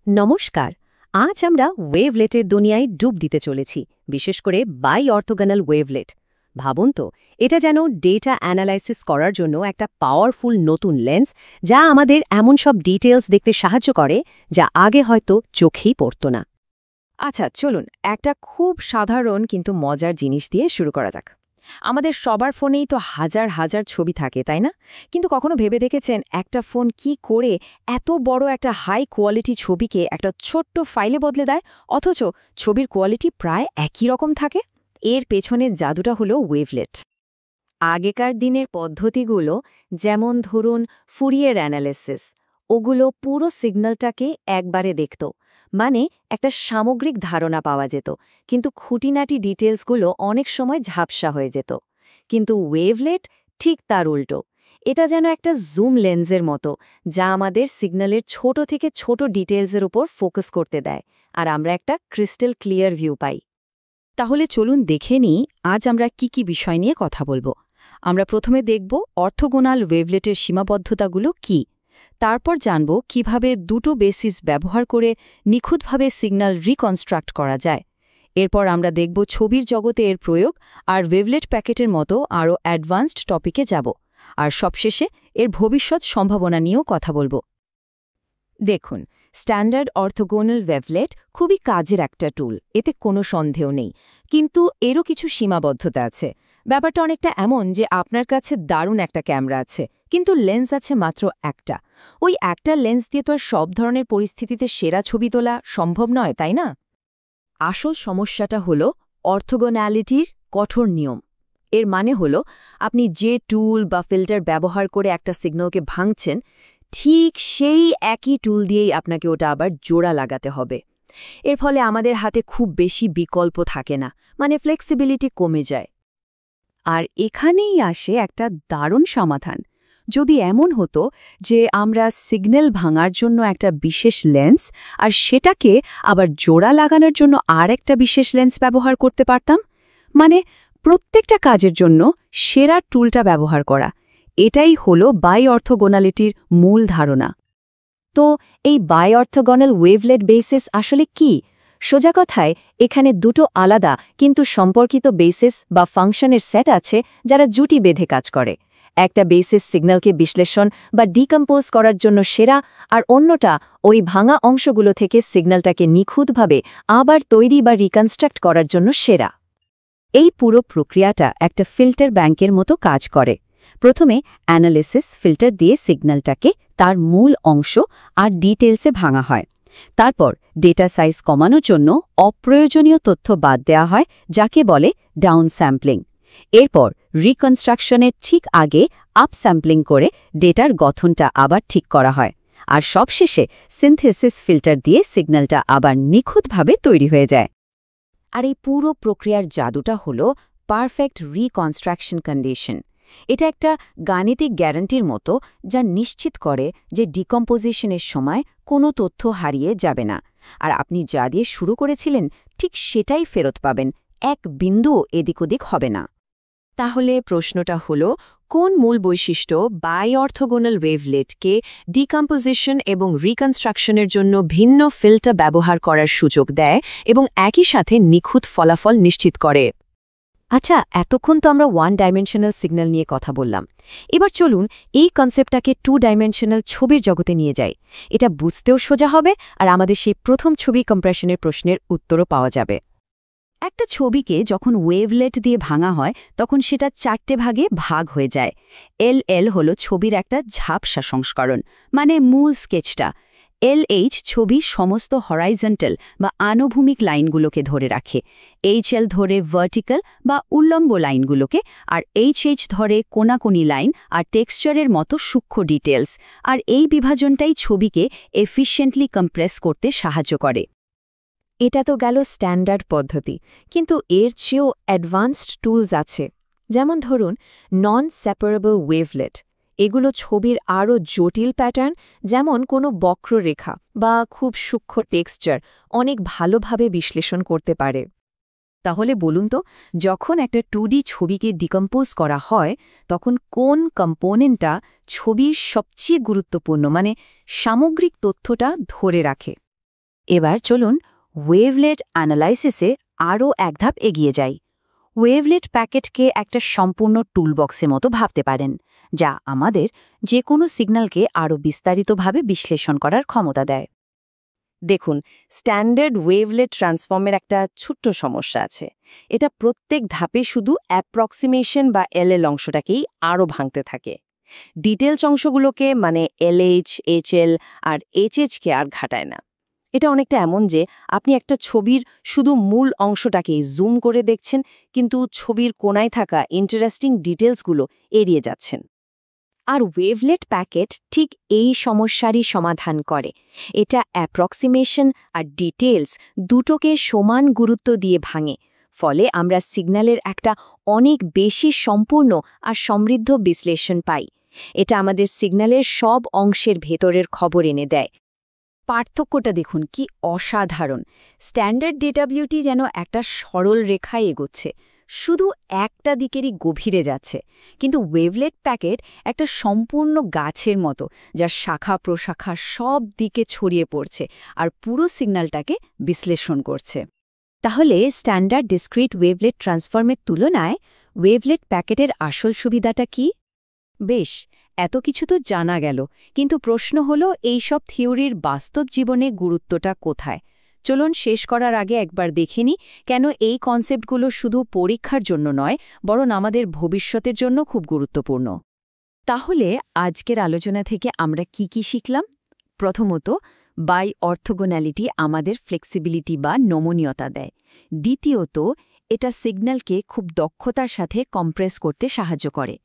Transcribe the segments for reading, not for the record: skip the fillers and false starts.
নমস্কার। আজ আমরা ওয়েভলেটের দুনিয়ায় ডুব দিতে চলেছি, বিশেষ করে বাই অর্থোগোনাল ওয়েভলেট। ভাবুন তো, এটা যেন ডেটা অ্যানালাইসিস করার জন্য একটা পাওয়ারফুল নতুন লেন্স, যা আমাদের এমন সব ডিটেলস দেখতে সাহায্য করে যা আগে হয়তো চোখেই পড়ত না। আচ্ছা, চলুন একটা খুব সাধারণ কিন্তু মজার জিনিস দিয়ে শুরু করা যাক। আমাদের সবার ফোনেই তো হাজার হাজার ছবি থাকে, তাই না? কিন্তু কখনো ভেবে দেখেছেন একটা ফোন কি করে এত বড় একটা হাই কোয়ালিটি ছবিকে একটা ছোট্ট ফাইলে বদলে দেয়, অথচ ছবির কোয়ালিটি প্রায় একই রকম থাকে? এর পেছনের জাদুটা হলো ওয়েভলেট। আগেকার দিনের পদ্ধতিগুলো, যেমন ধরুন ফুরিয়ার অ্যানালিসিস, ওগুলো পুরো সিগন্যালটাকে একবারে দেখত, মানে একটা সামগ্রিক ধারণা পাওয়া যেত, কিন্তু খুঁটিনাটি ডিটেলসগুলো অনেক সময় ঝাপসা হয়ে যেত। কিন্তু ওয়েভলেট ঠিক তার উল্টো। এটা যেন একটা জুম লেন্সের মতো, যা আমাদের সিগন্যালের ছোট থেকে ছোট ডিটেলসের উপর ফোকাস করতে দেয়, আর আমরা একটা ক্রিস্টাল ক্লিয়ার ভিউ পাই। তাহলে চলুন দেখে নিই আজ আমরা কি বিষয় নিয়ে কথা বলবো। আমরা প্রথমে দেখব অর্থোগোনাল ওয়েভলেটের সীমাবদ্ধতাগুলো কি। তারপর জানব কিভাবে দুটো বেসিস ব্যবহার করে নিখুঁতভাবে সিগন্যাল রিকনস্ট্রাক্ট করা যায়। এরপর আমরা দেখব ছবির জগতে এর প্রয়োগ, আর ওয়েভলেট প্যাকেটের মতো আরও অ্যাডভান্সড টপিকে যাব। আর সবশেষে এর ভবিষ্যৎ সম্ভাবনা নিয়েও কথা বলবো। দেখুন, স্ট্যান্ডার্ড অর্থোগোনাল ওয়েভলেট খুবই কাজের একটা টুল, এতে কোনো সন্দেহ নেই। কিন্তু এরও কিছু সীমাবদ্ধতা আছে। ব্যাপারটা অনেকটা এমন যে আপনার কাছে দারুণ একটা ক্যামেরা আছে, কিন্তু লেন্স আছে মাত্র একটা। ওই একটা লেন্স দিয়ে তো আর সব ধরনের পরিস্থিতিতে সেরা ছবি তোলা সম্ভব নয়, তাই না? আসল সমস্যাটা হলো অর্থোগোনালিটির কঠোর নিয়ম। এর মানে হলো, আপনি যে টুল বা ফিল্টার ব্যবহার করে একটা সিগন্যালকে ভাঙছেন, ঠিক সেই একই টুল দিয়েই আপনাকে ওটা আবার জোড়া লাগাতে হবে। এর ফলে আমাদের হাতে খুব বেশি বিকল্প থাকে না, মানে ফ্লেক্সিবিলিটি কমে যায়। আর এখানেই আসে একটা দারুণ সমাধান। যদি এমন হতো যে আমরা সিগন্যাল ভাঙার জন্য একটা বিশেষ লেন্স, আর সেটাকে আবার জোড়া লাগানোর জন্য আর একটা বিশেষ লেন্স ব্যবহার করতে পারতাম, মানে প্রত্যেকটা কাজের জন্য সেরা টুলটা ব্যবহার করা। এটাই হলো বাই অর্থোগোনালিটির মূল ধারণা। তো এই বাই অর্থোগোনাল ওয়েভলেট বেসিস আসলে কি? সোজা কথায়, এখানে দুটো আলাদা কিন্তু সম্পর্কিত বেসিস বা ফাংশনের সেট আছে, যারা জুটি বেঁধে কাজ করে। একটা বেসিস সিগন্যালকে বিশ্লেষণ বা ডিকম্পোজ করার জন্য সেরা, আর অন্যটা ওই ভাঙা অংশগুলো থেকে সিগন্যালটাকে নিখুঁতভাবে আবার তৈরি বা রিকনস্ট্রাক্ট করার জন্য সেরা। এই পুরো প্রক্রিয়াটা একটা ফিল্টার ব্যাংকের মতো কাজ করে। প্রথমে অ্যানালিসিস ফিল্টার দিয়ে সিগন্যালটাকে তার মূল অংশ আর ডিটেলসে ভাঙা হয়। তারপর ডেটা সাইজ কমানোর জন্য অপ্রয়োজনীয় তথ্য বাদ দেওয়া হয়, যাকে বলে ডাউন স্যাম্পলিং। এরপর রিকনস্ট্রাকশনের ঠিক আগে আপ স্যাম্পলিং করে ডেটার গঠনটা আবার ঠিক করা হয়। আর সবশেষে সিনথেসিস ফিল্টার দিয়ে সিগন্যালটা আবার নিখুঁতভাবে তৈরি হয়ে যায়। আর এই পুরো প্রক্রিয়ার জাদুটা হলো পারফেক্ট রিকনস্ট্রাকশন কন্ডিশন। এটা একটা গাণিতিক গ্যারান্টির মতো, যা নিশ্চিত করে যে ডিকম্পোজিশনের সময় কোনো তথ্য হারিয়ে যাবে না, আর আপনি যা দিয়ে শুরু করেছিলেন ঠিক সেটাই ফেরত পাবেন, এক বিন্দুও এদিক ওদিক হবে না। তাহলে প্রশ্নটা হলো, কোন মূল বৈশিষ্ট্য বাই অর্থোগোনাল ওয়েভলেটকে ডিকম্পোজিশন এবং রিকনস্ট্রাকশনের জন্য ভিন্ন ফিল্টার ব্যবহার করার সুযোগ দেয় এবং একই সাথে নিখুঁত ফলাফল নিশ্চিত করে? আচ্ছা, এতক্ষণ তো আমরা ওয়ান ডাইমেনশনাল সিগন্যাল নিয়ে কথা বললাম। এবার চলুন এই কনসেপ্টটাকে টু ডাইমেনশনাল ছবির জগতে নিয়ে যাই। এটা বুঝতেও সোজা হবে, আর আমাদের সেই প্রথম ছবি কম্প্রেশনের প্রশ্নের উত্তরও পাওয়া যাবে। একটা ছবিকে যখন ওয়েভলেট দিয়ে ভাঙা হয়, তখন সেটা চারটে ভাগে ভাগ হয়ে যায়। এল হলো ছবির একটা ঝাপসা সংস্করণ, মানে মূল স্কেচটা। LH ছবির সমস্ত হরাইজন্টাল বা আনুভূমিক লাইনগুলোকে ধরে রাখে। HL ধরে ভার্টিক্যাল বা উল্লম্ব লাইনগুলোকে, আর HH ধরে কোনাকুনি লাইন আর টেক্সচারের মতো সূক্ষ্ম ডিটেলস। আর এই বিভাজনটাই ছবিকে এফিশিয়েন্টলি কম্প্রেস করতে সাহায্য করে। এটা তো গেল স্ট্যান্ডার্ড পদ্ধতি, কিন্তু এর চেয়েও অ্যাডভান্সড টুলস আছে। যেমন ধরুন নন সেপারেবল ওয়েভলেট। এগুলো ছবির আরও জটিল প্যাটার্ন, যেমন কোনো বক্ররেখা বা খুব সূক্ষ্ম টেক্সচার, অনেক ভালোভাবে বিশ্লেষণ করতে পারে। তাহলে বলুন তো, যখন একটা 2D ছবিকে ডিকম্পোজ করা হয়, তখন কোন কম্পোনেন্টটা ছবির সবচেয়ে গুরুত্বপূর্ণ, মানে সামগ্রিক তথ্যটা ধরে রাখে? এবার চলুন ওয়েভলেট অ্যানালাইসিসে আরও এক ধাপ এগিয়ে যাই। ওয়েভলেট প্যাকেটকে একটা সম্পূর্ণ টুলবক্সের মতো ভাবতে পারেন, যা আমাদের যে কোনো সিগন্যালকে আরও বিস্তারিতভাবে বিশ্লেষণ করার ক্ষমতা দেয়। দেখুন, স্ট্যান্ডার্ড ওয়েভলেট ট্রান্সফর্মের একটা ছোট্ট সমস্যা আছে। এটা প্রত্যেক ধাপে শুধু অ্যাপ্রক্সিমেশন বা এলএল অংশটাকেই আরও ভাঙতে থাকে। ডিটেলস অংশগুলোকে মানে এলএইচ, এইচএল আর এইচএইচকে আর ঘাটায় না। এটা অনেকটা এমন যে আপনি একটা ছবির শুধু মূল অংশটাকেই জুম করে দেখছেন, কিন্তু ছবির কোনায় থাকা ইন্টারেস্টিং ডিটেলসগুলো এড়িয়ে যাচ্ছেন। আর ওয়েভলেট প্যাকেট ঠিক এই সমস্যারই সমাধান করে। এটা অ্যাপ্রক্সিমেশন আর ডিটেলস দুটোকে সমান গুরুত্ব দিয়ে ভাঙে। ফলে আমরা সিগন্যালের একটা অনেক বেশি সম্পূর্ণ আর সমৃদ্ধ বিশ্লেষণ পাই। এটা আমাদের সিগন্যালের সব অংশের ভেতরের খবর এনে দেয়। পার্থক্যটা দেখুন কি অসাধারণ। স্ট্যান্ডার্ড ডিডাব্লিউটি যেন একটা সরল রেখায় এগোচ্ছে, শুধু একটা দিকেরই গভীরে যাচ্ছে, কিন্তু ওয়েভলেট প্যাকেট একটা সম্পূর্ণ গাছের মতো, যার শাখা প্রশাখা সব দিকে ছড়িয়ে পড়ছে আর পুরো সিগন্যালটাকে বিশ্লেষণ করছে। তাহলে স্ট্যান্ডার্ড ডিসক্রিট ওয়েভলেট ট্রান্সফর্মের তুলনায় ওয়েভলেট প্যাকেটের আসল সুবিধাটা কি? বেশ, এত কিছু তো জানা গেল, কিন্তু প্রশ্ন হলো এই সব থিওরির বাস্তব জীবনে গুরুত্বটা কোথায়? চলুন শেষ করার আগে একবার দেখে নিই কেন এই কনসেপ্টগুলো শুধু পরীক্ষার জন্য নয়, বরং আমাদের ভবিষ্যতের জন্য খুব গুরুত্বপূর্ণ। তাহলে আজকের আলোচনা থেকে আমরা কি শিখলাম? প্রথমত, বাই অর্থোগোনালিটি আমাদের ফ্লেক্সিবিলিটি বা নমনীয়তা দেয়। দ্বিতীয়ত, এটা সিগন্যালকে খুব দক্ষতার সাথে কম্প্রেস করতে সাহায্য করে।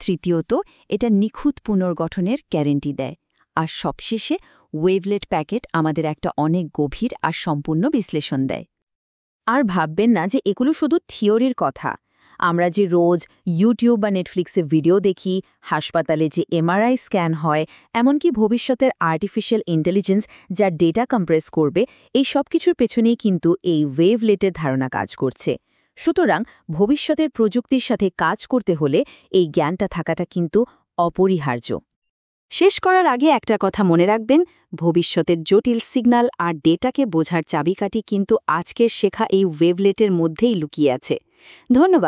তৃতীয়ত, এটা নিখুঁত পুনর্গঠনের গ্যারেন্টি দেয়। আর সবশেষে ওয়েভলেট প্যাকেট আমাদের একটা অনেক গভীর আর সম্পূর্ণ বিশ্লেষণ দেয়। আর ভাববেন না যে এগুলো শুধু থিওরির কথা। আমরা যে রোজ ইউটিউব বা নেটফ্লিক্সে ভিডিও দেখি, হাসপাতালে যে এমআরআই স্ক্যান হয়, এমনকি ভবিষ্যতের আর্টিফিশিয়াল ইন্টেলিজেন্স যা ডেটা কম্প্রেস করবে, এই সব কিছুর পেছনেই কিন্তু এই ওয়েভলেটের ধারণা কাজ করছে। সুতরাং ভবিষ্যতের প্রযুক্তির সাথে কাজ করতে হলে এই জ্ঞানটা থাকাটা কিন্তু অপরিহার্য। শেষ করার আগে একটা কথা মনে রাখবেন, ভবিষ্যতের জটিল সিগন্যাল আর ডেটাকে বোঝার চাবিকাঠি কিন্তু আজকের শেখা এই ওয়েভলেটের মধ্যেই লুকিয়ে আছে। ধন্যবাদ।